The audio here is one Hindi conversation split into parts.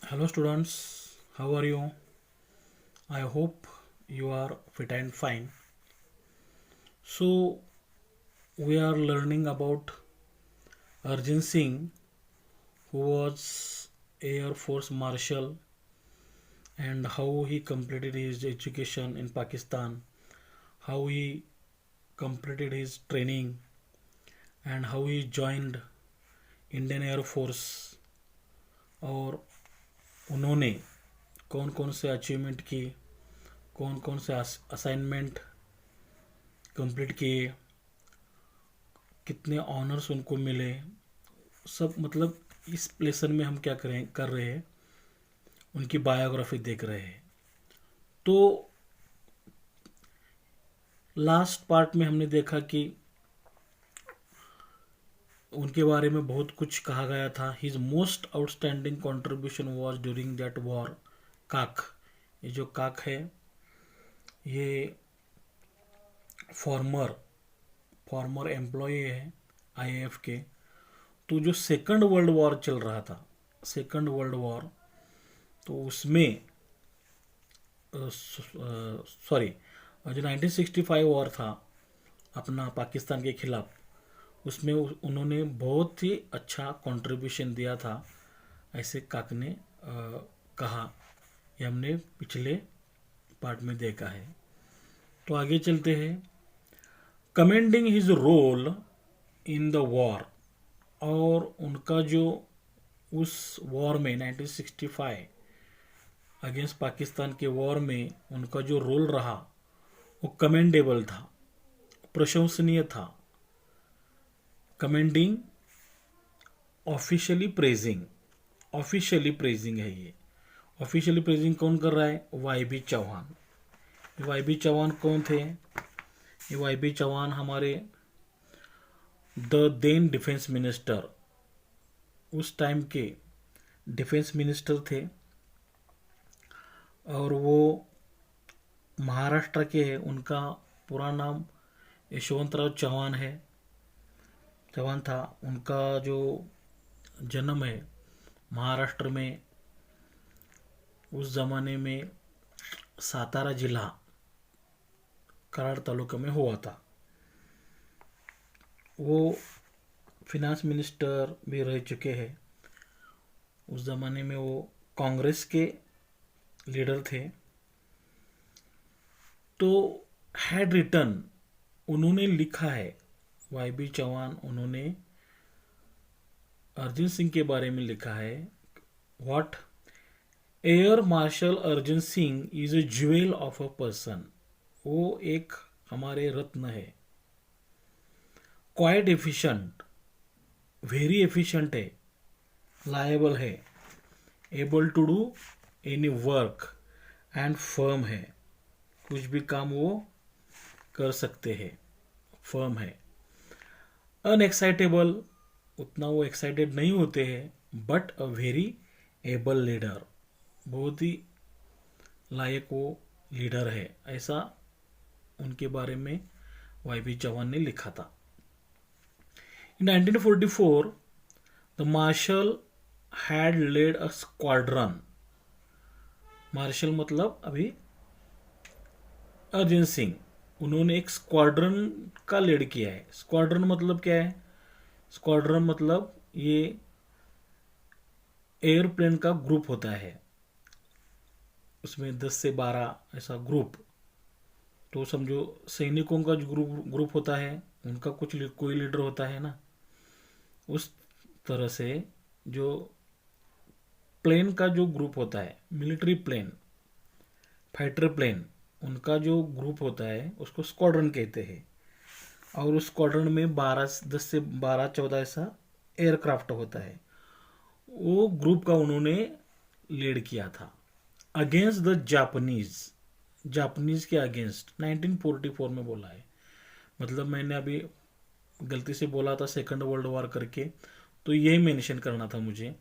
Hello students, how are you? I hope you are fit and fine. So we are learning about Arjun Singh, who was Air Force Marshal, and how he completed his education in Pakistan, how he completed his training, and how he joined Indian Air Force, और उन्होंने कौन कौन से अचीवमेंट की, कौन कौन से असाइनमेंट कंप्लीट किए, कितने ऑनर्स उनको मिले, सब मतलब इस लेसन में हम क्या करें कर रहे हैं, उनकी बायोग्राफी देख रहे हैं। तो लास्ट पार्ट में हमने देखा कि उनके बारे में बहुत कुछ कहा गया था। His most outstanding contribution was during that war काक। ये जो काक है, ये फॉर्मर फॉर्मर एम्प्लॉय है आईएएफ के। तो जो सेकंड वर्ल्ड वॉर चल रहा था, सेकंड वर्ल्ड वॉर, तो उसमें सॉरी, जो 1965 वॉर था अपना पाकिस्तान के खिलाफ, उसमें उन्होंने बहुत ही अच्छा कंट्रीब्यूशन दिया था, ऐसे काक ने कहा। ये हमने पिछले पार्ट में देखा है। तो आगे चलते हैं। Commanding his role in the war, और उनका जो उस वॉर में 1965 अगेंस्ट पाकिस्तान के वॉर में उनका जो रोल रहा, वो कमेंडेबल था, प्रशंसनीय था। कमेंडिंग, ऑफिशियली प्रेजिंग है ये। ऑफिशियली प्रेजिंग कौन कर रहा है? Y B Chauhan. Y B Chauhan कौन थे? ये वाई बी चौहान हमारे द देन डिफेंस मिनिस्टर, उस टाइम के डिफेंस मिनिस्टर थे, और वो महाराष्ट्र के हैं। उनका पूरा नाम यशवंतराव चौहान है, चौहान था। उनका जो जन्म है महाराष्ट्र में, उस ज़माने में सातारा जिला कराड तालुका में हुआ था। वो फिनांस मिनिस्टर भी रह चुके हैं। उस ज़माने में वो कांग्रेस के लीडर थे। तो हैड रिटन, उन्होंने लिखा है, वाई बी चौहान, उन्होंने अर्जुन सिंह के बारे में लिखा है। What? Air marshal Arjun Singh is a jewel of a person. वो एक हमारे रत्न है। क्वाइट एफिशिएंट, वेरी एफिशिएंट है, लायबल है, able to do any work, and firm है। कुछ भी काम वो कर सकते हैं, फर्म है। अनएक्साइटेबल, उतना वो एक्साइटेड नहीं होते हैं, but a very able leader, बहुत ही लायक वो लीडर है, ऐसा उनके बारे में वाई बी चौहान ने लिखा था। In 1944 the marshal had led a squadron. Marshal मतलब अभी अर्जुन सिंह, उन्होंने एक स्क्वाड्रन का लीड किया है। स्क्वाड्रन मतलब क्या है? स्क्वाड्रन मतलब ये एयरप्लेन का ग्रुप होता है, उसमें 10 से 12 ऐसा ग्रुप। तो समझो सैनिकों का जो ग्रुप होता है, उनका कुछ कोई लीडर होता है ना, उस तरह से जो प्लेन का जो ग्रुप होता है, मिलिट्री प्लेन, फाइटर प्लेन, उनका जो ग्रुप होता है उसको स्क्वाड्रन कहते हैं। और उस स्क्वाड्रन में 10 से 12 14 ऐसा एयरक्राफ्ट होता है। वो ग्रुप का उन्होंने लीड किया था अगेंस्ट द जापानीज। जापानीज के अगेंस्ट 1944 में बोला है। मतलब मैंने अभी गलती से बोला था सेकंड वर्ल्ड वॉर करके, तो यही मेंशन करना था मुझे।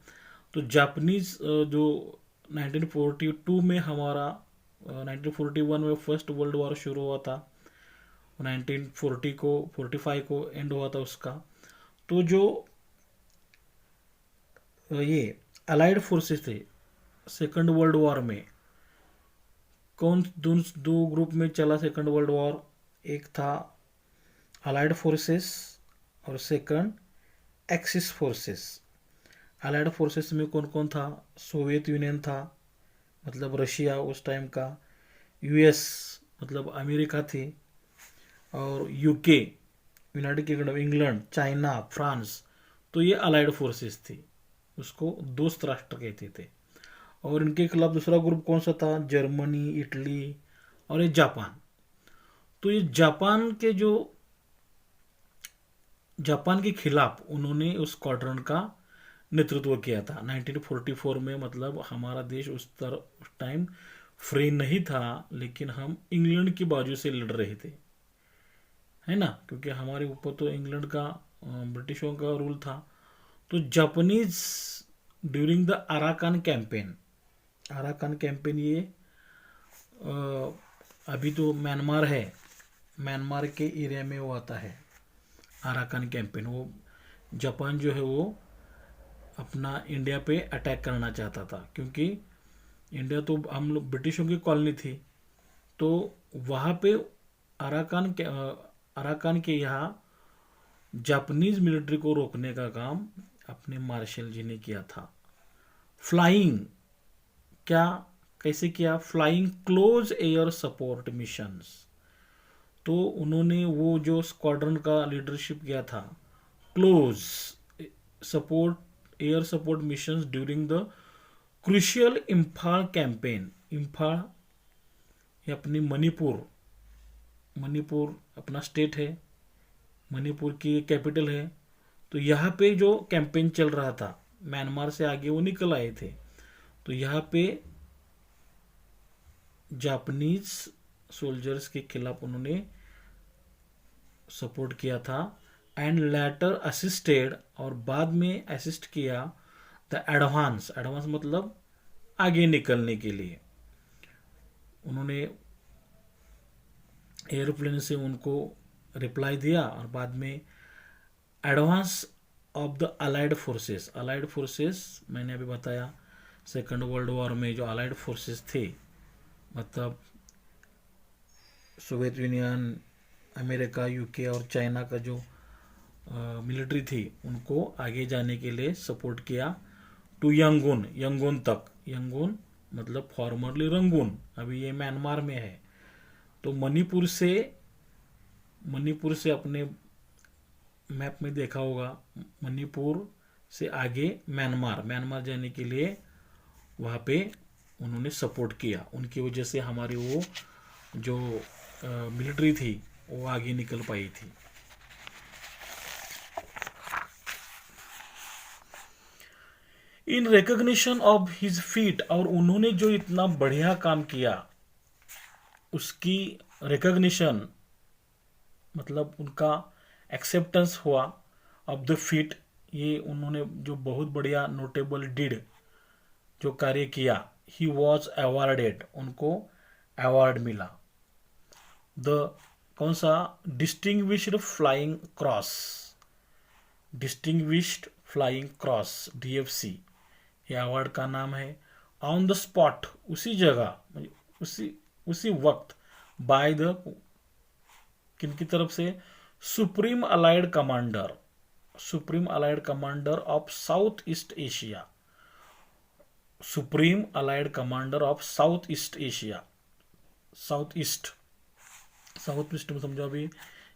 तो जापानीज जो 1942 में हमारा 1941 में फर्स्ट वर्ल्ड वॉर शुरू हुआ था, 1940 को 45 को एंड हुआ था उसका। तो जो ये अलाइड फोर्सेस थे, सेकंड वर्ल्ड वॉर में कौन दो ग्रुप में चला सेकंड वर्ल्ड वॉर? एक था अलाइड फोर्सेस और second axis forces. Allied forces में कौन कौन था? सोवियत यूनियन था, मतलब रशिया उस टाइम का, यूएस मतलब अमेरिका थी, और UK United kingdom, England, China, France. तो ये अलाइड फोर्सेस थी, उसको दोस्त राष्ट्र कहते थे। और इनके खिलाफ दूसरा ग्रुप कौन सा था? जर्मनी, इटली और ये जापान। तो ये जापान के खिलाफ उन्होंने उस स्क्वाड्रन का नेतृत्व किया था 1944 में। मतलब हमारा देश उस टाइम फ्री नहीं था, लेकिन हम इंग्लैंड की बाजू से लड़ रहे थे, है ना, क्योंकि हमारे ऊपर तो इंग्लैंड का ब्रिटिशों का रूल था। तो Japanese during the Arakan campaign ये अभी तो म्यांमार है, म्यांमार के एरिया में वो आता है अराकान कैंपेन। वो जापान जो है वो अपना इंडिया पे अटैक करना चाहता था, क्योंकि इंडिया तो हम लोग ब्रिटिशों की कॉलोनी थी। तो वहाँ पे अराकान के यहाँ जापानीज मिलिट्री को रोकने का काम अपने मार्शल जी ने किया था। फ्लाइंग क्या कैसे किया? Flying close air support missions. तो उन्होंने वो जो स्क्वाड्रन का लीडरशिप किया था, close support air support missions during the crucial Imphal campaign. Imphal ये अपनी मणिपुर अपना स्टेट है, मणिपुर की कैपिटल है। तो यहाँ पे जो कैंपेन चल रहा था, म्यांमार से आगे वो निकल आए थे। तो यहाँ पे जापानीज सोल्जर्स के खिलाफ उन्होंने सपोर्ट किया था। एंड लेटर असिस्टेड, और बाद में असिस्ट किया द एडवांस मतलब आगे निकलने के लिए। उन्होंने एयरप्लेन से उनको रिप्लाई दिया, और बाद में advance of the allied forces मैंने अभी बताया सेकंड वर्ल्ड वॉर में जो अलाइड फोर्सेस थे, मतलब सोवियत यूनियन, अमेरिका, यूके और चाइना का जो मिलिट्री थी, उनको आगे जाने के लिए सपोर्ट किया टू यंगून तक। यंगून मतलब फॉर्मरली रंगून, अभी ये म्यांमार में है। तो मणिपुर से अपने मैप में देखा होगा, मणिपुर से आगे म्यांमार जाने के लिए वहाँ पे उन्होंने सपोर्ट किया। उनकी वजह से हमारी वो जो मिलिट्री थी वो आगे निकल पाई थी। In recognition of his feet, और उन्होंने जो इतना बढ़िया काम किया उसकी रिकॉग्निशन मतलब उनका एक्सेप्टेंस हुआ ऑफ द फीट। ये उन्होंने जो बहुत बढ़िया नोटेबल डिड जो कार्य किया, ही वॉज अवार्डेड, उनको अवार्ड मिला। द कौन सा? डिस्टिंग्विश्ड फ्लाइंग क्रॉस, डीएफसी ये अवार्ड का नाम है। ऑन द स्पॉट, उसी जगह, उसी वक्त, बाय द किनकी तरफ से? Supreme allied commander of south east Asia. Supreme allied commander of south east Asia. South east में समझो, अभी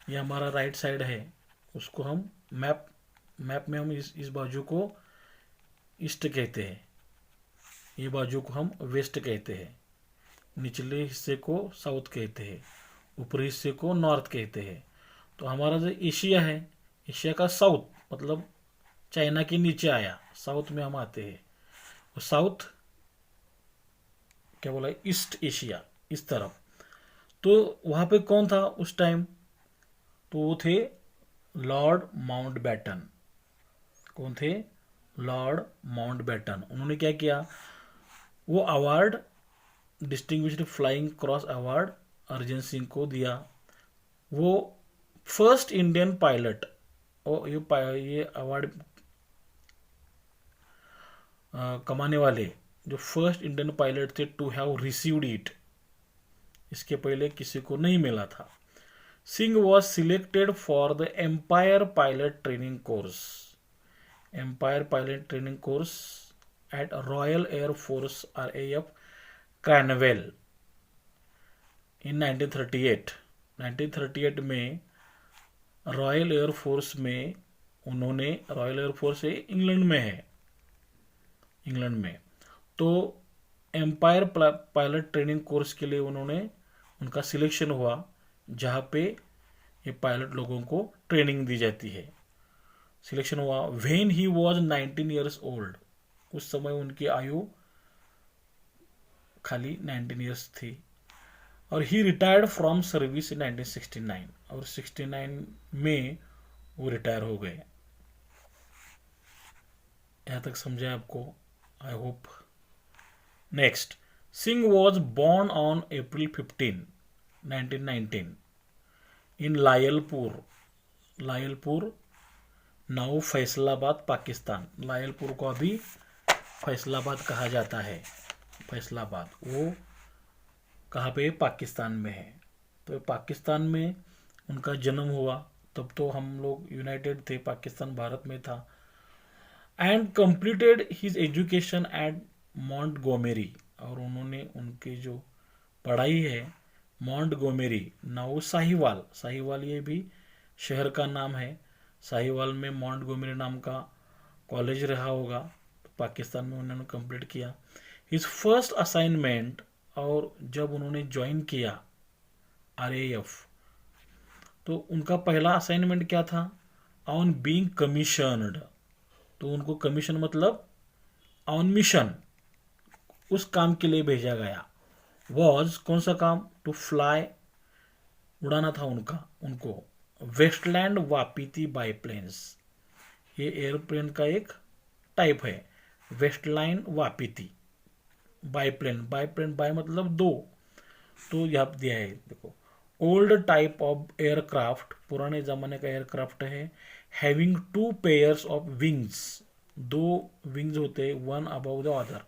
ये हमारा राइट साइड है, उसको हम मैप में हम इस बाजू को ईस्ट कहते हैं, ये बाजू को हम वेस्ट कहते हैं, निचले हिस्से को साउथ कहते हैं, ऊपरी हिस्से को नॉर्थ कहते हैं। तो हमारा जो एशिया है, एशिया का साउथ मतलब चाइना के नीचे आया, साउथ में हम आते हैं। और साउथ क्या बोला? ईस्ट एशिया, इस तरफ। तो वहां पे कौन था उस टाइम? तो वो थे लॉर्ड माउंटबेटन। कौन थे? Lord Mountbatten. उन्होंने क्या किया? वो award, distinguished flying cross award Arjan Singh को दिया। वो फर्स्ट इंडियन पायलट, और ये अवार्ड कमाने वाले जो फर्स्ट इंडियन पायलट थे टू हैव रिसीव्ड इट, इसके पहले किसी को नहीं मिला था. Singh was selected for the empire pilot training Course. Empire pilot training course at Royal Air Force RAF Cranwell in 1938. 1938 में रॉयल एयर फोर्स में उन्होंने, रॉयल एयर फोर्स इंग्लैंड में है, इंग्लैंड में, तो एम्पायर पायलट ट्रेनिंग कोर्स के लिए उन्होंने, उनका सिलेक्शन हुआ जहाँ पे ये पायलट लोगों को ट्रेनिंग दी जाती है. सिलेक्शन हुआ when he was 19 years old. उस समय उनकी आयु खाली 19 ईयर्स थी. और ही रिटायर्ड फ्रॉम सर्विस इन 1969. और 69 में वो रिटायर हो गए. यहाँ तक समझा आपको, I hope. Next, Singh was born on April 15, 1919 in Lyallpur. Lyallpur now Faisalabad Pakistan. Lyallpur को अभी फैसलाबाद कहा जाता है. फैसलाबाद वो कहाँ पे, पाकिस्तान में है. तो पाकिस्तान में उनका जन्म हुआ. तब तो हम लोग यूनाइटेड थे, पाकिस्तान भारत में था. And completed his education at Montgomery. और उन्होंने उनकी जो पढ़ाई है मॉन्टगोमेरी, नाउ साहिवाल. साहिवाल ये भी शहर का नाम है. साहिवाल में मॉन्टगोमेरी नाम का कॉलेज रहा होगा. तो पाकिस्तान में उन्होंने कंप्लीट किया. हिज फर्स्ट असाइनमेंट, और जब उन्होंने ज्वाइन किया RAF, तो उनका पहला असाइनमेंट क्या था, ऑन बीइंग कमीशनड. तो उनको कमीशन मतलब ऑन मिशन, उस काम के लिए भेजा गया. वॉज कौन सा काम, टू फ्लाई, उड़ाना था उनको वेस्टलैंड वापीती बाईप्लेन्स. ये एयरप्लेन का एक टाइप है, वेस्टलैंड वापीती बाईप्लेन. बाईप्लेन बाय मतलब दो, तो यहाँ दिया है देखो. ओल्ड टाइप ऑफ एयरक्राफ्ट, पुराने जमाने का एयरक्राफ्ट है. Having 2 pairs of wings, 2 wings होते हैं, वन अबव द अदर.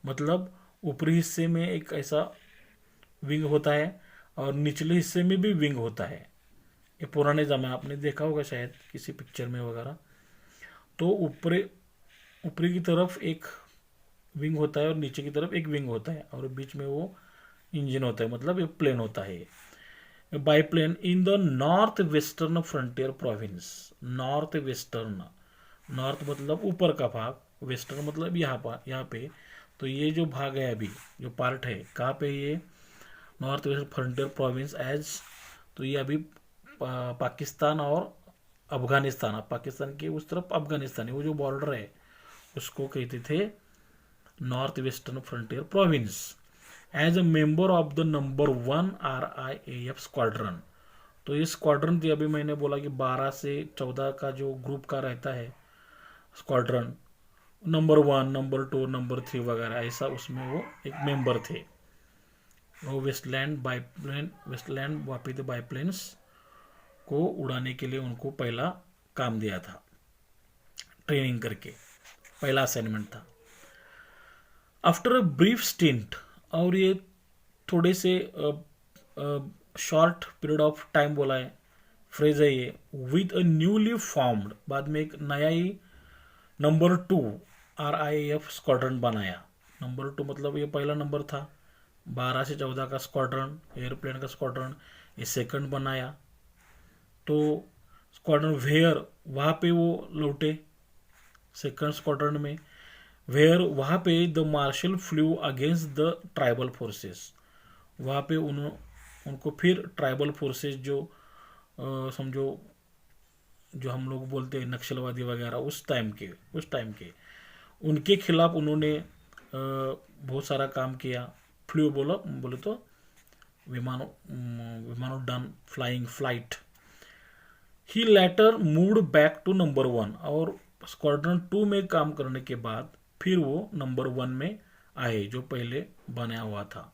मतलब ऊपरी हिस्से में एक ऐसा विंग होता है और निचले हिस्से में भी विंग होता है. ये पुराने जमाने आपने देखा होगा शायद किसी पिक्चर में वगैरह. तो ऊपरी की तरफ एक विंग होता है और नीचे की तरफ एक विंग होता है और बीच में वो इंजन होता है, मतलब ये प्लेन होता है. Biplane in the North western frontier Province. North western, north मतलब ऊपर का भाग, वेस्टर्न मतलब यहाँ पे. तो ये जो भाग है अभी, जो पार्ट है, कहाँ पे ये, north waste frontier province as. तो ये अभी पाकिस्तान और अफगानिस्तान, पाकिस्तान के उस तरफ अफगानिस्तान है, वो जो बॉर्डर है उसको कहते थे north western frontier province. As a member of the number 1 RIAF squadron. तो ये स्क्वाड्रन थी, अभी मैंने बोला कि 12 से 14 का जो ग्रुप का रहता है स्क्वाड्रन, नंबर 1, नंबर 2, नंबर 3 वगैरह ऐसा, उसमें वो एक मेंबर थे. वो वेस्टलैंड वापीती बाईप्लेन्स को उड़ाने के लिए उनको पहला काम दिया था, ट्रेनिंग करके, पहला असाइनमेंट था. आफ्टर अ ब्रीफ स्टिंट, और ये थोड़े से शॉर्ट पीरियड ऑफ टाइम बोला है, फ्रेज है ये, विद अ न्यूली फॉर्म्ड, बाद में एक नया ही नंबर 2 RIAF स्क्वाड्रन बनाया. नंबर 2 मतलब ये पहला नंबर था, 12 से 14 का स्क्वाड्रन, एयरप्लेन का स्क्वाड्रन, ये सेकंड बनाया. तो स्क्वाड्रन वेयर, वहाँ पे वो लौटे सेकंड स्क्वाड्रन में. वेयर, वहाँ पे the marshal flew against the tribal forces. वहाँ पे उनको फिर ट्राइबल फोर्सेस जो समझो जो हम लोग बोलते हैं नक्सलवादी वगैरह उस टाइम के उनके खिलाफ उन्होंने बहुत सारा काम किया. फ्लू बोले तो विमानोड्डान, flight. He later moved back to number 1, और स्क्वाड्रन 2 में काम करने के बाद फिर वो नंबर 1 में आए जो पहले बनाया हुआ था.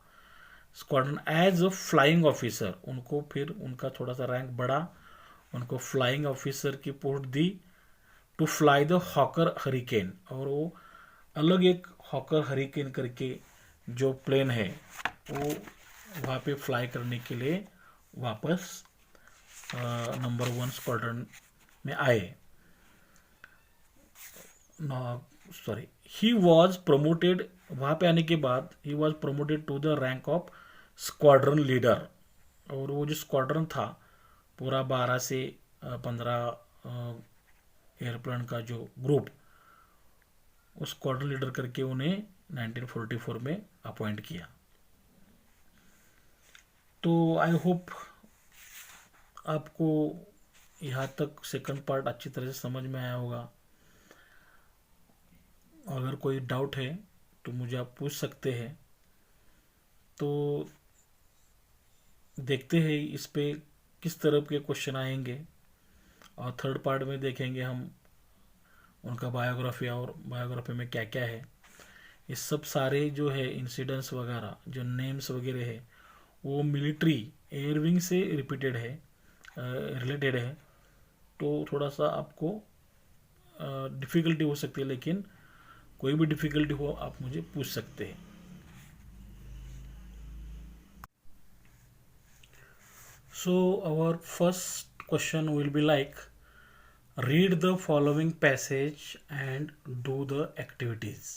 Squadron as a flying officer, उनको फिर उनका थोड़ा सा रैंक बढ़ा, उनको फ्लाइंग ऑफिसर की पोस्ट दी. To fly the Hawker Hurricane, और वो अलग एक हॉकर हरिकेन करके जो प्लेन है वो वहाँ पे फ्लाई करने के लिए वापस नंबर 1 स्क्वाड्रन में आए। सॉरी, ही वॉज प्रमोटेड, वहाँ पे आने के बाद ही was promoted to the rank of squadron leader. और वो जो स्क्वाड्रन था पूरा 12 से 15 एयरप्लेन का जो ग्रुप, उस स्क्वाड्रन लीडर करके उन्हें 1944 में अपॉइंट किया। तो आई होप आपको यहाँ तक सेकंड पार्ट अच्छी तरह से समझ में आया होगा। अगर कोई डाउट है तो मुझे आप पूछ सकते हैं। तो देखते हैं इस पे किस तरह के क्वेश्चन आएंगे, और थर्ड पार्ट में देखेंगे हम उनका बायोग्राफी और बायोग्राफी में क्या क्या है। ये सब सारे जो है इंसिडेंट्स वगैरह जो नेम्स वगैरह है वो मिलिट्री एयरविंग से रिपीटेड है, रिलेटेड है। तो थोड़ा सा आपको डिफ़िकल्टी हो सकती है, लेकिन कोई भी डिफ़िकल्टी हो आप मुझे पूछ सकते हैं। So our first question will be like, read the following passage and do the activities।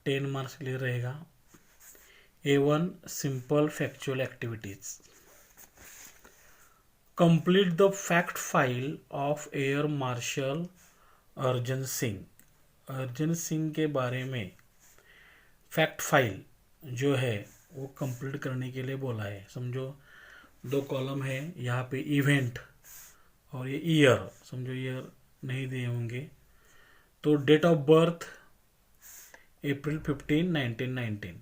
10 marks के लिए रहेगा। A1 simple factual activities। Complete the fact file of Air Marshal Arjan Singh. अर्जन सिंह के बारे में फैक्ट फाइल जो है वो कंप्लीट करने के लिए बोला है। समझो 2 कॉलम है, यहाँ पे इवेंट और ये ईयर, समझो ईयर नहीं दिए होंगे। तो date of birth April 15, 1919।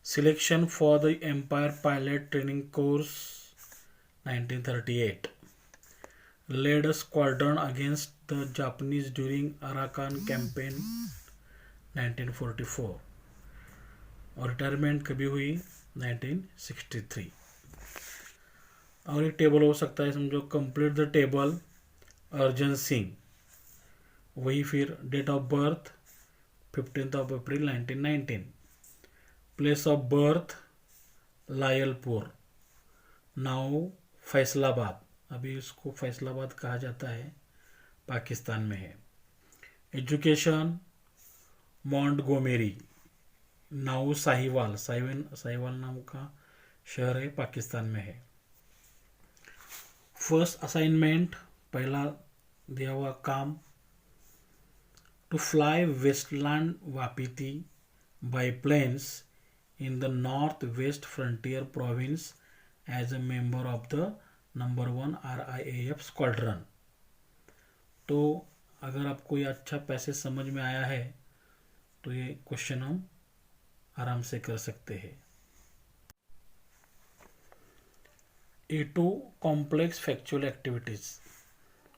Selection for the empire pilot training course 1938। Led a squadron against the Japanese during Arakan campaign 1944। और रिटायरमेंट कभी हुई 1963। और एक टेबल हो सकता है, समझो complete the table Arjan Singh, वही फिर date of birth 15 April 1919। Place of birth Lyallpur, now Faisalabad, अभी उसको फैसलाबाद कहा जाता है, पाकिस्तान में है। Education Montgomery, now Sahiwal, Sahiwal नाम का शहर है, पाकिस्तान में है। फर्स्ट असाइनमेंट, पहला दिया हुआ काम, to fly Westland Wapiti biplanes in the North waste frontier province as a member of the number 1 RIAF squadron. तो अगर आपको ये अच्छा पैसेज समझ में आया है तो ये क्वेश्चन हम आराम से कर सकते हैं। A2 complex factual activities।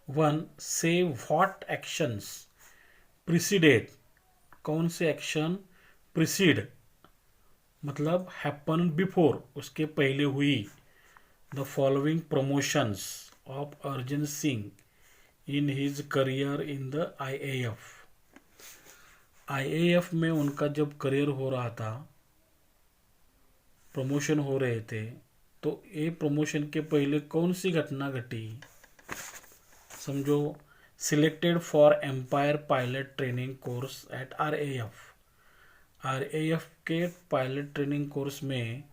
1. Say what actions preceded, कौन से एक्शन precede मतलब happen before, उसके पहले हुई the following promotions of Arjan Singh in his career in the IAF। IAF में उनका जब करियर हो रहा था, प्रमोशन हो रहे थे, तो ये प्रमोशन के पहले कौन सी घटना घटी। समझो selected for empire pilot training course at RAF के पायलट ट्रेनिंग कोर्स में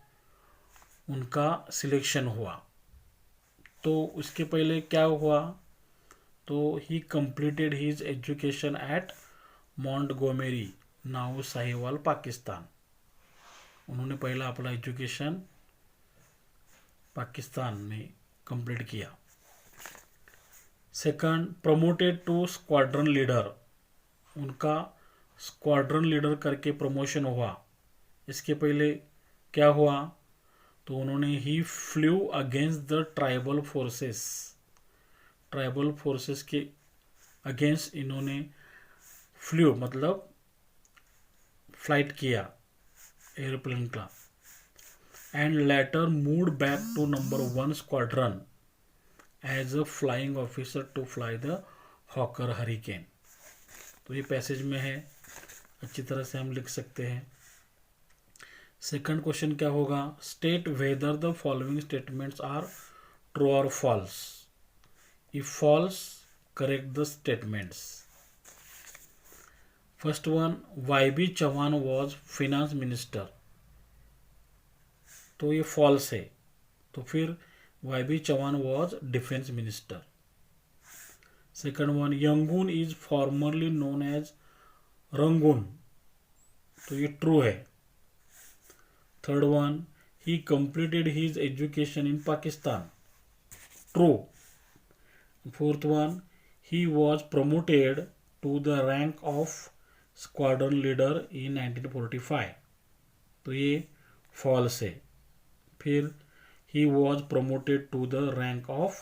उनका सिलेक्शन हुआ। तो उसके पहले क्या हुआ, तो he completed his education at Montgomery, now Sahiwal, Pakistan. उन्होंने पहला अपना एजुकेशन पाकिस्तान में कंप्लीट किया। Second, promoted to squadron leader, उनका स्क्वाड्रन लीडर करके प्रमोशन हुआ। इसके पहले क्या हुआ, तो उन्होंने he flew against the tribal forces, tribal forces के अगेंस्ट इन्होंने फ्लू मतलब फ्लाइट किया एयरप्लेन का। And later moved back to number 1 squadron as a flying officer to fly the Hawker hurricane. तो ये पैसेज में है, अच्छी तरह से हम लिख सकते हैं। सेकंड क्वेश्चन क्या होगा, state whether the following statements are true और false. If false, correct the statements. First one, YB Chauhan was finance minister, तो ये फॉल्स है। तो फिर YB Chauhan was defence minister. Second one, Yangon is formerly known as Rangoon, तो ये ट्रू है। Third one, he completed his education in Pakistan, true. Fourth one, he was promoted to the rank of squadron leader in 1945, तो ये false है। फिर he was promoted to the rank of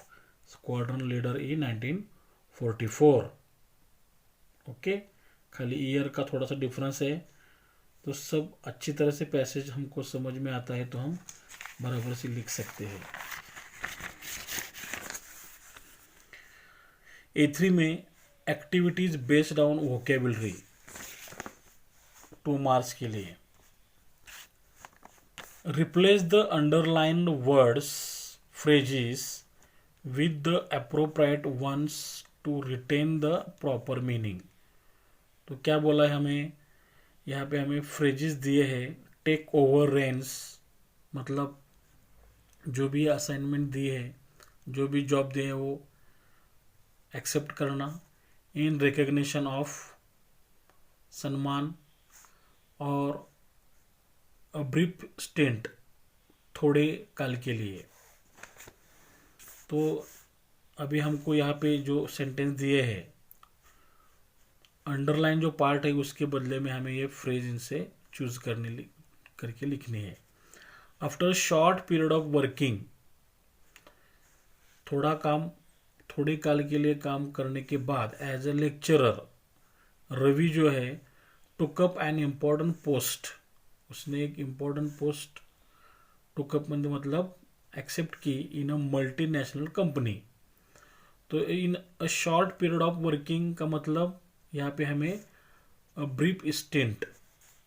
squadron leader in 1944। Okay, खाली ईयर का थोड़ा सा डिफरेंस है। तो सब अच्छी तरह से पैसेज हमको समझ में आता है तो हम बराबर से लिख सकते हैं। A3 में activities based on vocabulary, 2 marks के लिए। Replace the underlined words phrases with the appropriate ones to retain the proper meaning. तो क्या बोला है हमें, यहाँ पे हमें फ्रेजेस दिए हैं। टेक ओवर रेंस, मतलब जो भी असाइनमेंट दिए है, जो भी जॉब दिए है वो एक्सेप्ट करना। इन रिकग्निशन ऑफ, सम्मान। और अ ब्रीफ स्टेंट, थोड़े काल के लिए। तो अभी हमको यहाँ पे जो सेंटेंस दिए हैं, अंडरलाइन जो पार्ट है उसके बदले में हमें ये फ्रेज इनसे चूज करके लिखनी है। After short period of working, थोड़े काल के लिए काम करने के बाद एज ए लेक्चरर, रवि जो है took up an important post, उसने एक इम्पॉर्टेंट पोस्ट टुक अप मतलब एक्सेप्ट की इन अ मल्टीनेशनल कंपनी। तो in a short period of working का मतलब यहाँ पे हमें a brief stint,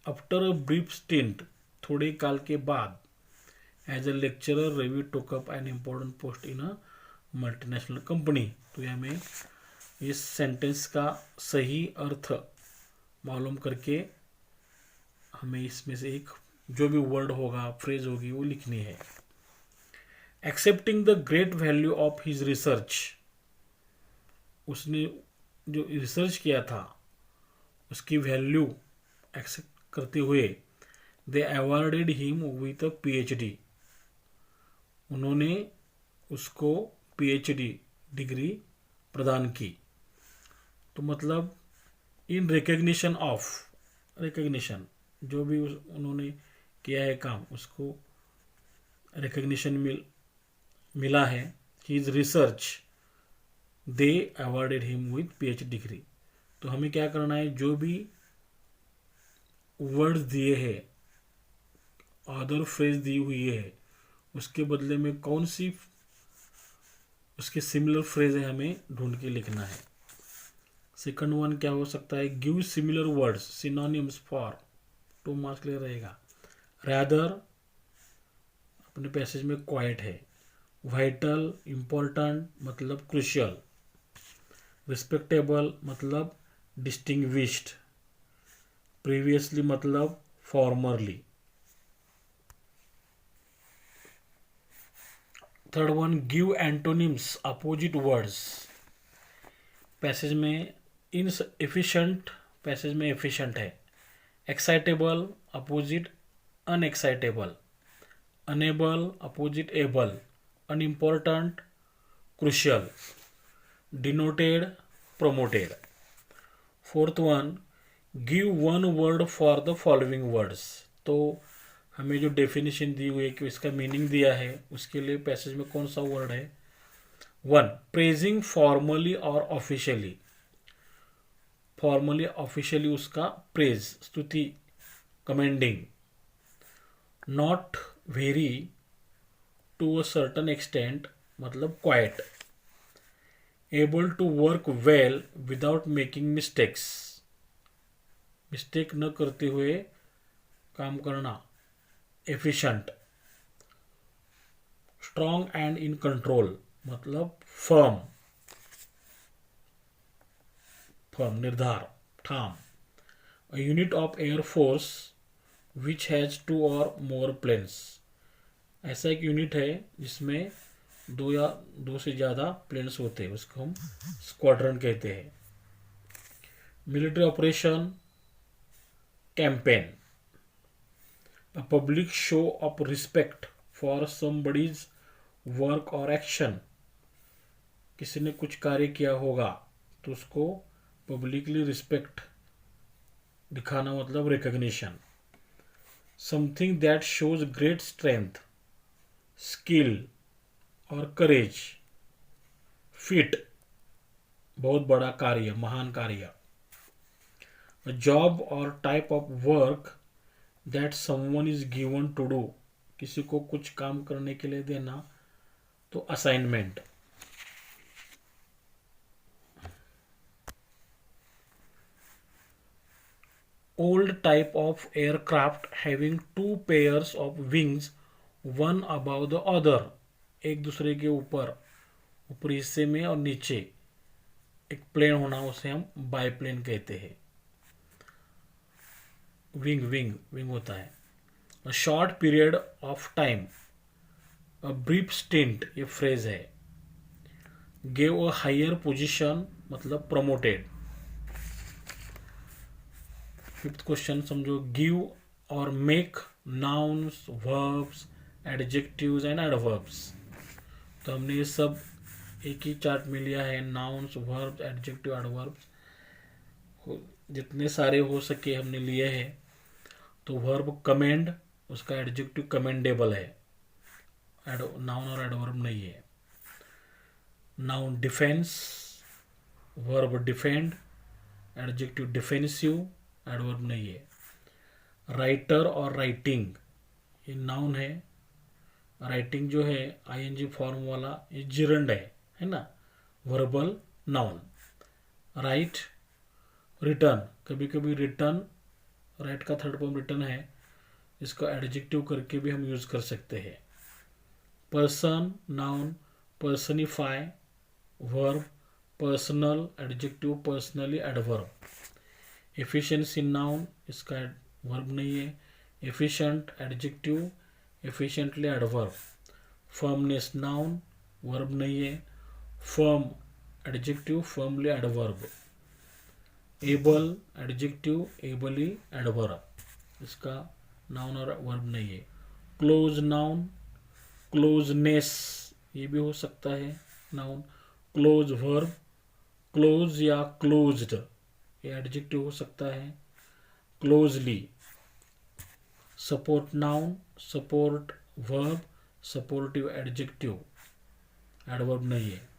after a brief stint, थोड़े काल के बाद as a lecturer Ravi took up an important post in a multinational company. तो हमें इस सेंटेंस का सही अर्थ मालूम करके हमें इसमें से एक जो भी वर्ड होगा, फ्रेज होगी, वो लिखनी है। Accepting the great value of his research, उसने जो रिसर्च किया था उसकी वैल्यू एक्सेप्ट करते हुए they awarded him with a PhD, उन्होंने उसको PhD डिग्री प्रदान की। तो मतलब इन रिकग्निशन ऑफ, रिकग्निशन जो भी उन्होंने किया है काम, उसको रिकग्निशन मिला है। His research they awarded him with PhD degree. तो हमें क्या करना है, जो भी वर्ड्स दिए हैं, अदर फ्रेज दी हुई है, उसके बदले में कौन सी उसके सिमिलर फ्रेज है हमें ढूंढ के लिखना है। सेकंड वन क्या हो सकता है, give similar words synonyms for, 2 marks ले रहेगा। रैदर, अपने पैसेज में क्वाइट है। वाइटल, इम्पोर्टेंट मतलब क्रूशियल। रिस्पेक्टेबल मतलब डिस्टिंग्विश्ड। प्रीवियसली मतलब formerly. Third one, give antonyms opposite words. Passage में इनएफिशिएंट, पैसेज में एफिशिएंट है। Excitable opposite unexcitable. Unable opposite able. Unimportant crucial. Denoted promoted. Fourth one, give one word for the following words. तो हमें जो डेफिनेशन दी हुई है कि इसका मीनिंग दिया है, उसके लिए पैसेज में कौन सा वर्ड है। 1, प्रेजिंग फॉर्मली और ऑफिशियली। फॉर्मली ऑफिशियली उसका प्रेज, स्तुति, commending. Not very, to a certain extent मतलब quite. Able to work well without making mistakes. Mistake न करते हुए काम करना, efficient. Strong and in control मतलब फर्म, फर्म निर्धार, ठाम। A unit of air force which has two और मोर प्लेन्स, ऐसा एक यूनिट है जिसमें दो या दो से ज़्यादा प्लेन्स होते हैं, उसको हम स्क्वाड्रन कहते हैं। Military operation, campaign. A public show off respect for somebody's work और एक्शन, किसी ने कुछ कार्य किया होगा तो उसको पब्लिकली रिस्पेक्ट दिखाना मतलब recognition. Something that shows great strength, skill और करेज। फिट बहुत बड़ा कार्य, महान कार्य। जॉब और type of work that someone is given to do, किसी को कुछ काम करने के लिए देना तो assignment. Old type of aircraft having two pairs of wings one above the other, एक दूसरे के ऊपर, ऊपरी हिस्से में और नीचे एक प्लेन होना, उसे हम बाईप्लेन कहते हैं। विंग विंग विंग होता है। अ short period of time, a brief stint, ये फ्रेज है। गिव अ हायर पोजीशन मतलब प्रमोटेड। फिफ्थ क्वेश्चन समझो, गिव और make nouns, verbs, adjectives and adverbs. तो हमने ये सब एक ही चार्ट में लिया है, नाउन्स, वर्ब्स, एडजेक्टिव, एडवर्ब्स, जितने सारे हो सके हमने लिए हैं। तो वर्ब कमेंड, उसका एडजेक्टिव कमेंडेबल है, नाउन और एडवर्ब नहीं है। Noun defence, verb defend, adjective defensive, adverb नहीं है। राइटर और राइटिंग, ये नाउन है। राइटिंग जो है आईएनजी फॉर्म वाला, ये जिरंड है ना, वर्बल नाउन। राइट, रिटर्न, कभी कभी रिटर्न, राइट का थर्ड फॉर्म रिटर्न है, इसको एडजेक्टिव करके भी हम यूज कर सकते हैं। Person noun, personify verb, personal adjective, personally adverb. Efficiency noun, इसका वर्ब नहीं है। Efficient adjective, efficiently adverb. Firmness noun, verb नहीं है। Firm adjective, firmly adverb. Able adjective, ably adverb, इसका नाउन और वर्ब नहीं है। क्लोज नाउन, क्लोजनेस, ये भी हो सकता है नाउन। क्लोज वर्ब, क्लोज या क्लोज्ड, ये एडजेक्टिव हो सकता है। Closely. Support noun, support verb, supportive adjective, adverb नहीं है।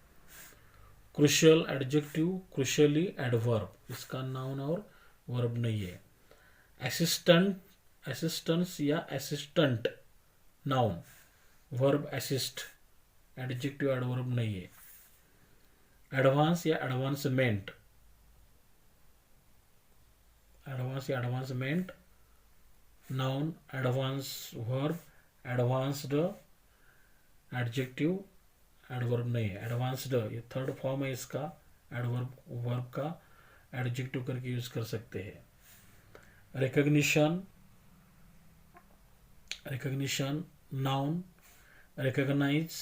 क्रुशियल एडजेक्टिव, क्रुशियली एडवर्ब, इसका नाउन और वर्ब नहीं है। असिस्टेंट, असिस्टेंस या assistant, noun, verb assist, adjective adverb नहीं है। एडवांस या एडवांसमेंट, एडवांस या advancement, noun, advance verb, advanced adjective, adverb नहीं है। एडवांस्ड ये थर्ड फॉर्म है इसका, एडवर्ब वर्ब का एडजेक्टिव करके यूज कर सकते हैं। Recognition, recognition noun, recognise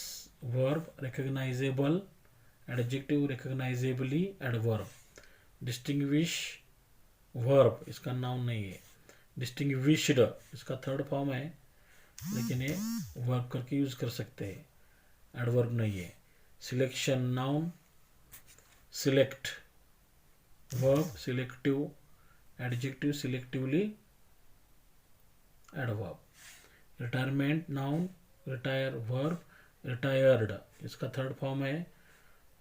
verb, recognisable adjective, recognisably adverb. Distinguish verb, इसका नाउन नहीं है। डिस्टिंग्विश्ड, इसका थर्ड फॉर्म है लेकिन ये वर्ब करके यूज कर सकते हैं, एडवर्ब नहीं है। Selection noun, select verb, selective adjective, selectively adverb. Retirement noun, retire verb, retired, इसका थर्ड फॉर्म है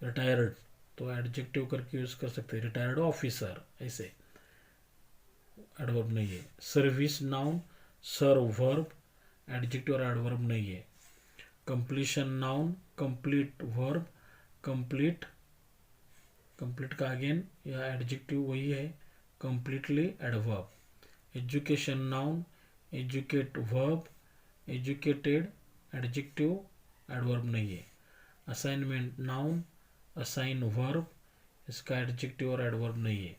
रिटायर्ड, तो एडजेक्टिव करके यूज कर सकते हैं। रिटायर्ड ऑफिसर, ऐसे एडवर्ब नहीं है। सर्विस नाउन, सर्व वर्ब, एडजेक्टिव और एडवर्ब नहीं है। Completion noun, complete verb, complete, complete का अगेन या एडजेक्टिव वही है, completely adverb. Education noun, educate verb, educated adjective adverb नहीं है. असाइनमेंट नाउन, असाइन वर्ब, इसका एडजेक्टिव और एडवर्ब नहीं है.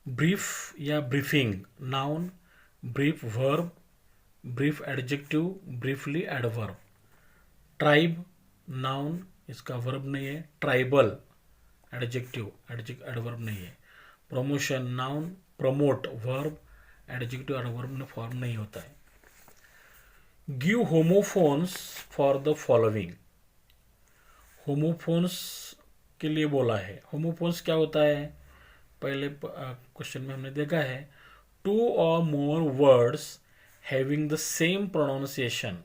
ब्रीफ या briefing noun, brief verb, brief adjective, briefly adverb. Tribe noun, इसका वर्ब नहीं है. ट्राइबल एडजेक्टिव, एडवर्ब नहीं है. Promotion noun, promote verb, adjective adverb में फॉर्म नहीं होता है. Give homophones for the following. Homophones के लिए बोला है. होमोफोन्स क्या होता है? पहले क्वेश्चन में हमने देखा है, टू और more words having the same pronunciation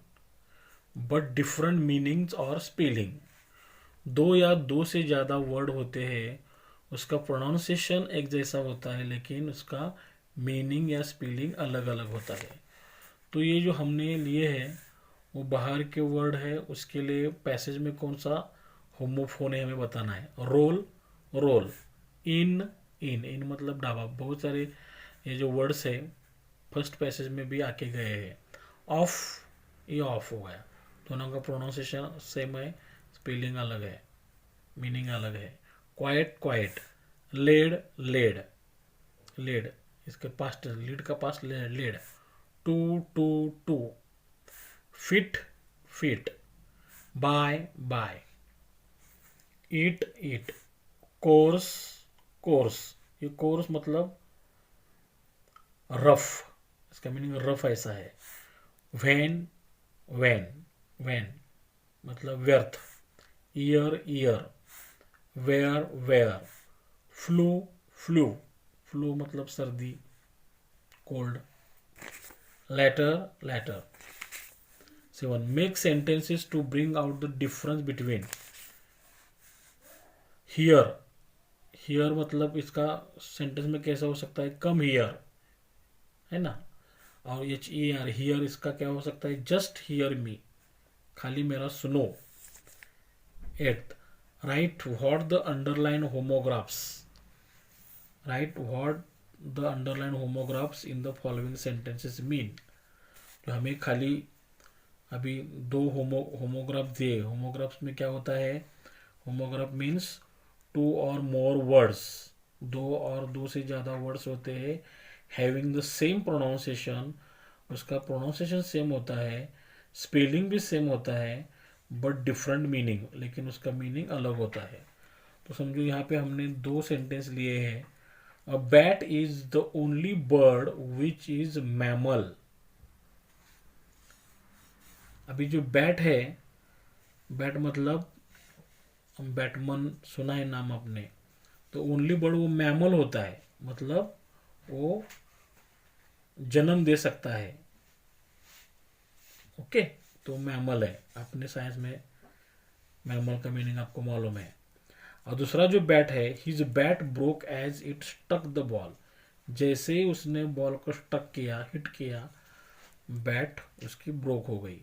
but different meanings और स्पेलिंग. दो या दो से ज़्यादा वर्ड होते हैं, उसका प्रोनाउंसिएशन एक जैसा होता है लेकिन उसका मीनिंग या स्पेलिंग अलग अलग होता है. तो ये जो हमने लिए है वो बाहर के वर्ड है, उसके लिए पैसेज में कौन सा होमोफोन है हमें बताना है. Role, role. इन, इन मतलब ढाबा. बहुत सारे ये जो वर्ड्स है फर्स्ट पैसेज में भी आके गए हैं. ऑफ, ये ऑफ हो गया. दोनों का प्रोनाउंसिएशन सेम है, स्पेलिंग अलग है, मीनिंग अलग है. Quite, quite. Led, led, led. इसके पास्ट, लीड का past led. To, too, two. Fit, fit. By, bye. Eat, eat. Course, coarse. ये कोर्स मतलब रफ, इसका मीनिंग रफ ऐसा है. वैन, वैन, वैन मतलब व्यर्थ. Year, year. Where, wear. Flue, flew, flu मतलब सर्दी, cold. Letter, letter. 7. Make sentences to bring out the difference between. Here, hear मतलब इसका सेंटेंस में कैसा हो सकता है? कम हियर, है ना. और HER, हियर इसका क्या हो सकता है? जस्ट हियर मी, खाली मेरा सुनो. 8. Right what the underline homographs. Right what the underline homographs in the following sentences mean. जो हमें खाली अभी दो होमोग्राफ दिए. होमोग्राफ्स में क्या होता है? होमोग्राफ मीन्स टू और मोर वर्ड्स, दो और दो से ज़्यादा वर्ड्स होते हैं, हैविंग द सेम प्रोनाउंसिएशन, उसका प्रोनाउंसिएशन सेम होता है, स्पेलिंग भी सेम होता है, बट डिफरेंट मीनिंग, लेकिन उसका मीनिंग अलग होता है. तो समझो यहाँ पे हमने दो सेंटेंस लिए हैं. A bat is the only bird which is mammal. अभी जो बैट है, बैट मतलब बैटमैन सुना है नाम आपने. तो ओनली बर्ड वो मैमल होता है, मतलब वो जन्म दे सकता है. ओके, तो मैमल है. आपने साइंस में मैमल का मीनिंग आपको मालूम है. और दूसरा जो बैट है, his bat broke as it struck the ball. जैसे ही उसने बॉल को स्टक किया, हिट किया, बैट उसकी ब्रोक हो गई.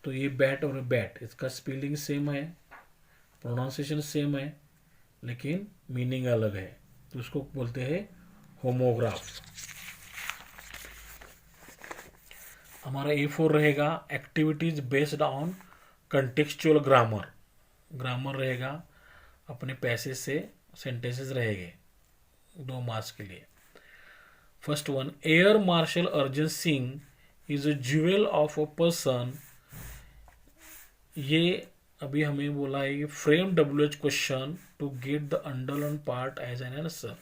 तो ये बैट और बैट, इसका स्पेलिंग सेम है, प्रोनाउंसिएशन सेम है, लेकिन मीनिंग अलग है. तो उसको बोलते हैं होमोग्राफ. हमारा A4 रहेगा activities based on contextual grammar. Grammar रहेगा, अपने पैसे से सेंटेंसेस रहेंगे 2 मार्क्स के लिए. First one, air marshal Arjan Singh is a jewel of a person. ये अभी हमें बोला है, frame WH question to get the underline part as an answer.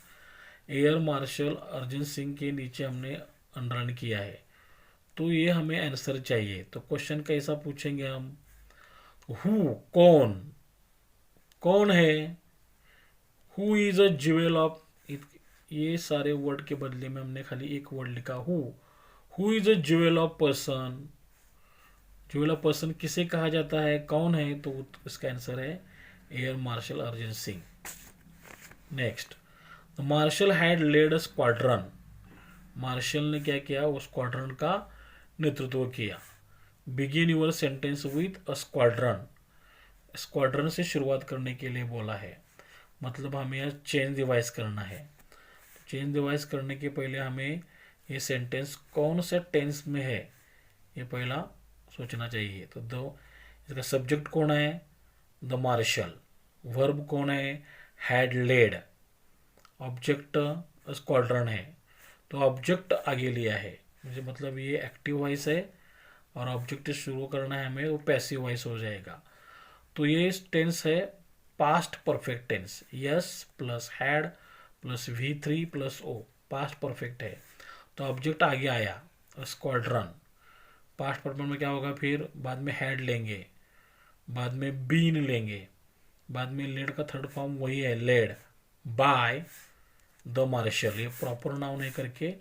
Air marshal Arjan Singh के नीचे हमने अंडरलाइन किया है, तो ये हमें आंसर चाहिए. तो क्वेश्चन कैसा पूछेंगे हम? हु, कौन, कौन है. Who is a jewel of, ये सारे वर्ड के बदले में हमने खाली एक वर्ड लिखा who. Who is a jewel of person. Jewel of person किसे कहा जाता है, कौन है? तो इसका आंसर है air marshal Arjan Singh. Next, the marshal had led a squadron. Marshal ने क्या किया? वो स्क्वाड्रन का नेतृत्व किया. Begin your sentence with a squadron. Squadron से शुरुआत करने के लिए बोला है. मतलब हमें यह चेंज डिवाइस करना है। चेंज डिवाइस करने के पहले हमें ये सेंटेंस कौन से टेंस में है ये पहला सोचना चाहिए। तो दो इसका सब्जेक्ट कौन है, द मार्शल। वर्ब कौन है, हैड लेड। ऑब्जेक्ट स्क्वाड्रन है, तो ऑब्जेक्ट आगे लिया है, मुझे मतलब ये एक्टिव वॉइस है और ऑब्जेक्ट शुरू करना है हमें, वो पैसिव वॉइस हो जाएगा। तो ये टेंस है past perfect tense, S plus had plus V3 plus O, past perfect है। तो ऑब्जेक्ट आगे आया स्क्वाड्रन, पास्ट परफेक्ट में क्या होगा, फिर बाद में हैड लेंगे, बाद में बीन लेंगे, बाद में लेड का थर्ड फॉर्म वही है लेड बाय द मार्शल, ये प्रॉपर नाउन है करके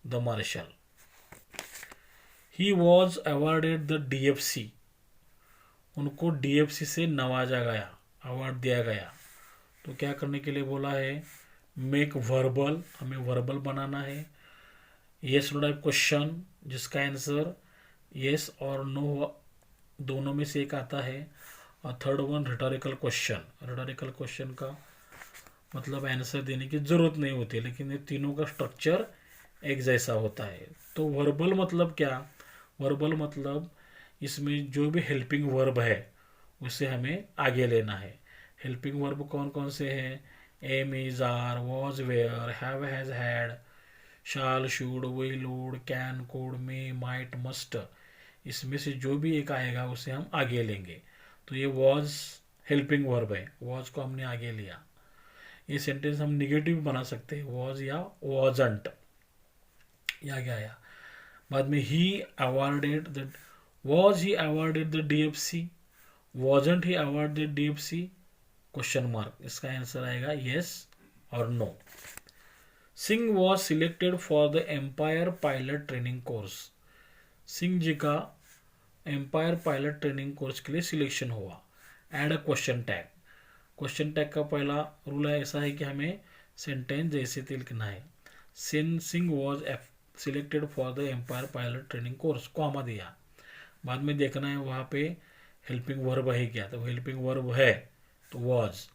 the marshal. He was awarded the DFC, उनको DFC से नवाजा गया, अवार्ड दिया गया। तो क्या करने के लिए बोला है, मेक वर्बल, हमें वर्बल बनाना है। येस नो टाइप क्वेश्चन जिसका आंसर येस और नो दोनों में से एक आता है। और third one rhetorical question, rhetorical question का मतलब आंसर देने की जरूरत नहीं होती, लेकिन ये तीनों का स्ट्रक्चर एक जैसा होता है। तो वर्बल मतलब क्या, वर्बल मतलब इसमें जो भी हेल्पिंग वर्ब है उसे हमें आगे लेना है। हेल्पिंग वर्ब कौन कौन से हैं, am is are, was were, have has had, shall should will would can could may might must, इसमें से जो भी एक आएगा उसे हम आगे लेंगे। तो ये वॉज हेल्पिंग वर्ब है, वॉज को हमने आगे लिया। ये सेंटेंस हम निगेटिव बना सकते हैं, वॉज या वॉजंट, या क्या आया। बाद में he awarded the, was he awarded the DFC, wasn't he awarded DFC, question mark, इसका आंसर आएगा यस और no. Singh was selected for the empire pilot training Course, Singh जी का एम्पायर पायलट ट्रेनिंग कोर्स के लिए सिलेक्शन हुआ। Add a question tag, question tag का पहला रूल है ऐसा है कि हमें सेंटेंस जैसे लिखना है। Singh was selected for the empire pilot training course, comma दिया, बाद में देखना है वहाँ पे हेल्पिंग वर्ब है क्या, तो हेल्पिंग वर्ब है तो वॉज।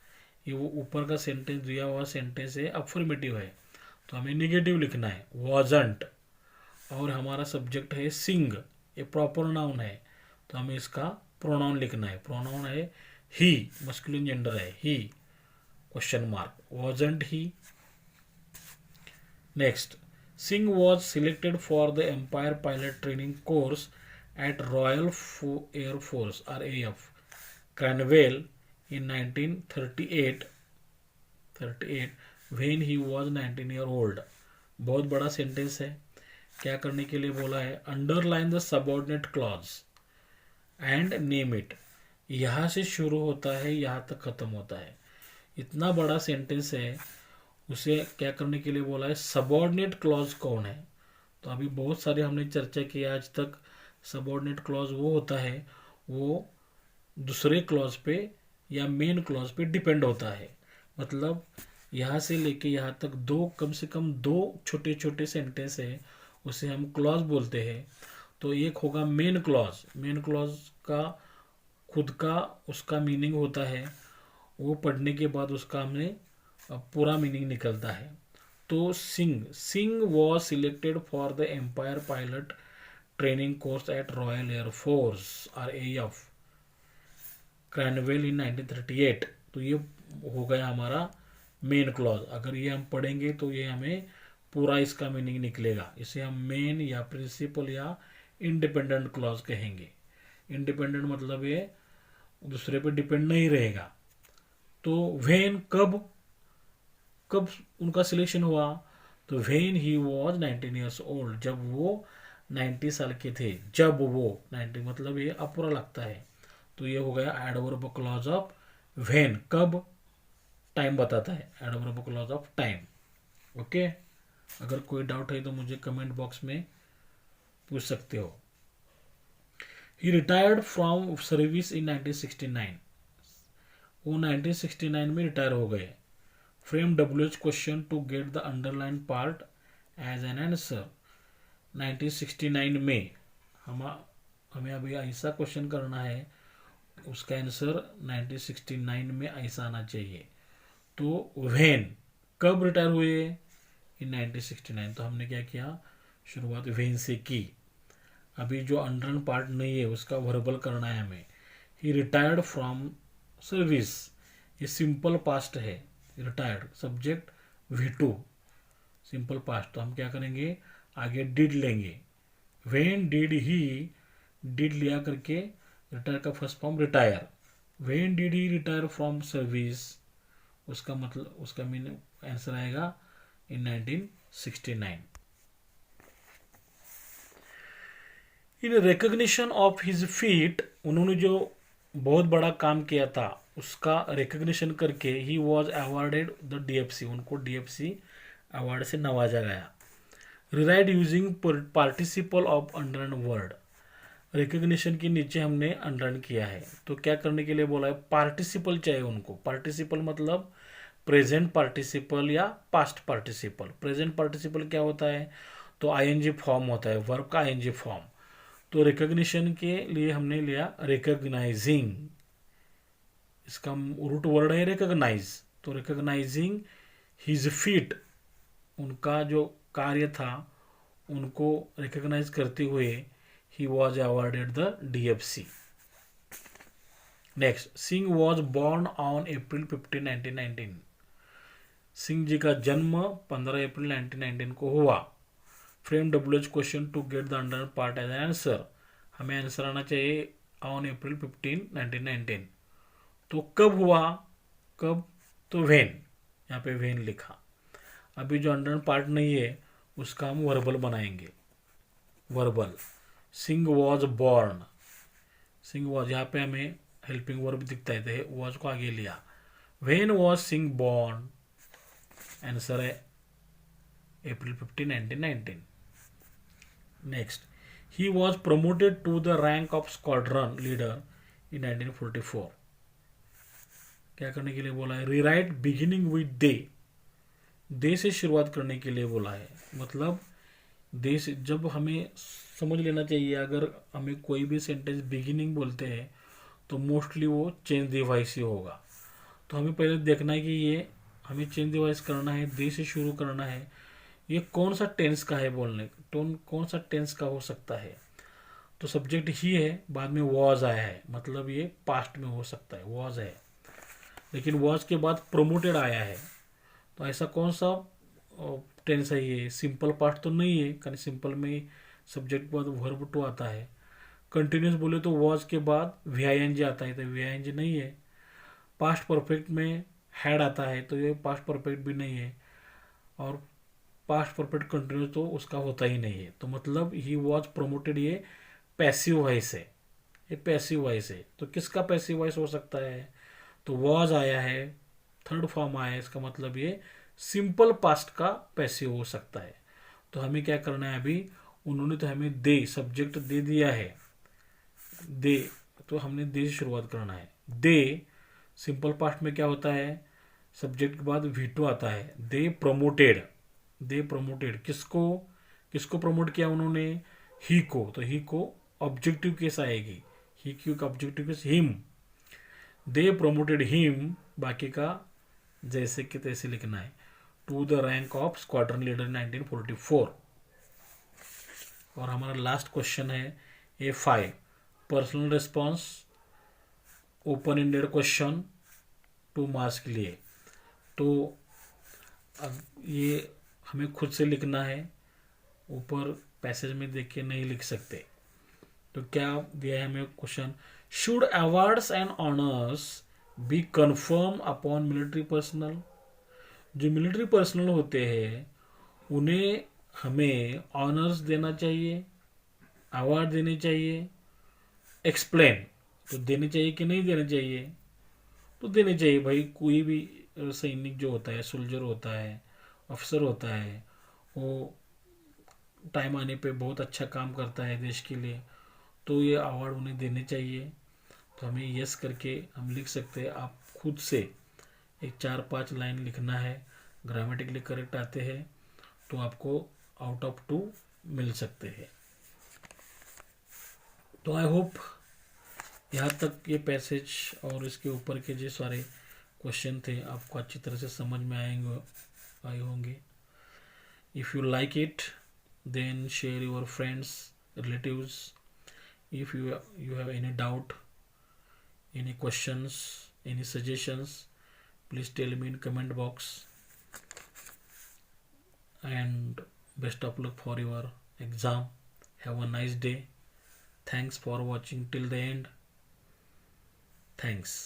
ये वो ऊपर का सेंटेंस दिया हुआ सेंटेंस है अफर्मेटिव है, तो हमें निगेटिव लिखना है वॉजंट। और हमारा सब्जेक्ट है सिंग, ये प्रॉपर नाउन है, तो हमें इसका प्रोनाउन लिखना है, प्रोनाउन है ही, मस्कुलिन जेंडर है he, question mark, wasn't he. Next, Singh was selected for the empire pilot training course at Royal Air Force RAF Cranwell in 1938 when he was 19 year old। बहुत बड़ा सेंटेंस है, क्या करने के लिए बोला है, underline the subordinate clause and name it, यहाँ से शुरू होता है यहाँ तक खत्म होता है, इतना बड़ा सेंटेंस है, उसे क्या करने के लिए बोला है, सबऑर्डिनेट क्लॉज कौन है। तो अभी बहुत सारे हमने चर्चा की आज तक, सबऑर्डिनेट क्लॉज वो होता है वो दूसरे क्लॉज पे या मेन क्लॉज पे डिपेंड होता है। मतलब यहाँ से लेके यहाँ तक दो, कम से कम दो छोटे छोटे सेंटेंस है, उसे हम क्लॉज बोलते हैं। तो एक होगा मेन क्लॉज, मेन क्लॉज का खुद का उसका मीनिंग होता है, वो पढ़ने के बाद उसका हमें पूरा मीनिंग निकलता है। तो Singh was selected for the empire pilot training course at Royal Air Force RAF Cranwell in 1938। तो ये हो गया हमारा मेन क्लॉज। अगर ये हम पढ़ेंगे तो ये हमें पूरा इसका मीनिंग निकलेगा, इसे हम मेन या प्रिंसिपल या इंडिपेंडेंट क्लॉज कहेंगे। इंडिपेंडेंट मतलब ये दूसरे पे डिपेंड नहीं रहेगा। तो व्हेन, कब कब उनका सिलेक्शन हुआ, तो when he was 19 years old, जब वो 90 साल के थे, जब वो 90 मतलब ये अपूरा लगता है, तो ये हो गया एडवर्ब क्लॉज ऑफ व्हेन, कब, टाइम बताता है, adverb clause of time. Okay, अगर कोई डाउट है तो मुझे कमेंट बॉक्स में पूछ सकते हो। He retired from service in 1969, वो 1969 में रिटायर हो गए। Frame WH question to get the underline part as an answer. 1969 में हमें अभी ऐसा क्वेश्चन करना है, उसका आंसर 1969 में ऐसा आना चाहिए। तो व्हेन कब रिटायर हुए? इन 1969। तो हमने क्या किया, शुरुआत व्हेन से की। अभी जो अंडरलाइन पार्ट नहीं है उसका वर्बल करना है हमें। ही रिटायर्ड फ्रॉम सर्विस, ये सिंपल पास्ट है, retired subject V2 simple past. तो हम क्या करेंगे, आगे डिड लेंगे। व्हेन डिड ही, डिड लिया करके रिटायर का first form retire. When did he retire from service, उसका मतलब उसका मीनिंग आंसर आएगा इन 1969। इन रिकग्निशन ऑफ हिज फीट, उन्होंने जो बहुत बड़ा काम किया था उसका रिकग्निशन करके ही वॉज अवार्डेड द DFC, उनको DFC अवार्ड से नवाजा गया। Rewrite using participle of underline word, recognition के नीचे हमने अंडरलाइन किया है तो क्या करने के लिए बोला है, पार्टिसिपल चाहिए उनको। पार्टिसिपल मतलब प्रेजेंट पार्टिसिपल या पास्ट पार्टिसिपल। प्रेजेंट पार्टिसिपल क्या होता है, तो ING फॉर्म होता है, वर्ब का ING फॉर्म। तो रिकग्निशन के लिए हमने लिया रिकग्नाइजिंग, इसका रूट वर्ड है रिकग्नाइज। तो रिकग्नाइजिंग हिज फीट, उनका जो कार्य था उनको रिकग्नाइज करते हुए he was awarded the DFC। Next, Singh was born on April 15, 1919। सिंह जी का जन्म 15 अप्रैल 1919 को हुआ। Frame WH question to get the under part as an answer, हमें आंसर आना चाहिए ऑन April 15, 1919। तो कब हुआ, कब, तो वेन, यहाँ पे वेन लिखा। अभी जो अंडर पार्ट नहीं है उसका हम वर्बल बनाएंगे। Verbal, Singh was born, Singh was, यहाँ पे हमें हेल्पिंग वर्ब दिखता है, वॉज को आगे लिया। When was Singh born, answer है April 15, 1919। Next, he was promoted to the rank of squadron leader in 1944। क्या करने के लिए बोला है, रीराइट बिगिनिंग विद दे से शुरुआत करने के लिए बोला है। मतलब दे से, जब हमें समझ लेना चाहिए अगर हमें कोई भी सेंटेंस बिगिनिंग बोलते हैं तो मोस्टली वो चेंज डिवाइस ही होगा। तो हमें पहले देखना है कि ये हमें चेंज डिवाइस करना है, दे से शुरू करना है, ये कौन सा टेंस का है बोलने, टोन कौन सा टेंस का हो सकता है। तो सब्जेक्ट ही है, बाद में वॉज आया है, मतलब ये पास्ट में हो सकता है, वॉज है, लेकिन वॉज के बाद प्रोमोटेड आया है। तो ऐसा कौन सा टेंस है ये, सिंपल पास्ट तो नहीं है, कारण सिंपल में सब्जेक्ट के बाद वर्ब टू आता है। कंटिन्यूस बोले तो वॉज के बाद VING आता है, तो VING नहीं है। पास्ट परफेक्ट में हैड आता है तो ये पास्ट परफेक्ट भी नहीं है, और पास्ट परफेक्ट कंटिन्यूस तो उसका होता ही नहीं है। तो मतलब ही वॉज प्रमोटेड, ये पैसिव वॉइस है, ये पैसिव वॉइस है। तो किसका पैसिव वॉइस हो सकता है, तो वॉज आया है, थर्ड फॉर्म आया है, इसका मतलब ये सिंपल पास्ट का पैसिव हो सकता है। तो हमें क्या करना है, अभी उन्होंने तो हमें दे सब्जेक्ट दे दिया है, दे, तो हमने दे से शुरुआत करना है। दे सिंपल पास्ट में क्या होता है, सब्जेक्ट के बाद V2 आता है। दे प्रमोटेड, दे प्रमोटेड किसको, किसको प्रमोट किया उन्होंने, ही को। तो ही को ऑब्जेक्टिव केस आएगी, ही क्यों का objective case him. They promoted him, बाकी का जैसे कि तैसे लिखना है, to the rank of squadron leader 1944। और हमारा लास्ट क्वेश्चन है A5, personal response open ended question 2 marks के लिए। तो अब ये हमें खुद से लिखना है, ऊपर पैसेज में देख के नहीं लिख सकते। तो क्या दिया है हमें question, should awards and honours be conferred upon military personnel. जो मिलिट्री पर्सनल होते हैं उन्हें हमें ऑनर्स देना चाहिए, अवार्ड देने चाहिए। एक्सप्लेन, तो देने चाहिए कि नहीं देने चाहिए, तो देने चाहिए भाई। कोई भी सैनिक जो होता है, सोल्जर होता है, अफसर होता है, वो टाइम आने पे बहुत अच्छा काम करता है देश के लिए, तो ये अवार्ड उन्हें देने चाहिए। तो हमें यस करके हम लिख सकते हैं। आप खुद से एक 4-5 लाइन लिखना है, ग्रामेटिकली करेक्ट आते हैं तो आपको आउट ऑफ 2 मिल सकते हैं। तो आई होप यहाँ तक ये पैसेज और इसके ऊपर के जो सारे क्वेश्चन थे आपको अच्छी तरह से समझ में आए होंगे. If you like it, then share your friends, relatives. If you have any doubt, any questions, any suggestions, please tell me in comment box. And best of luck for your exam. Have a nice day. Thanks for watching till the end. Thanks.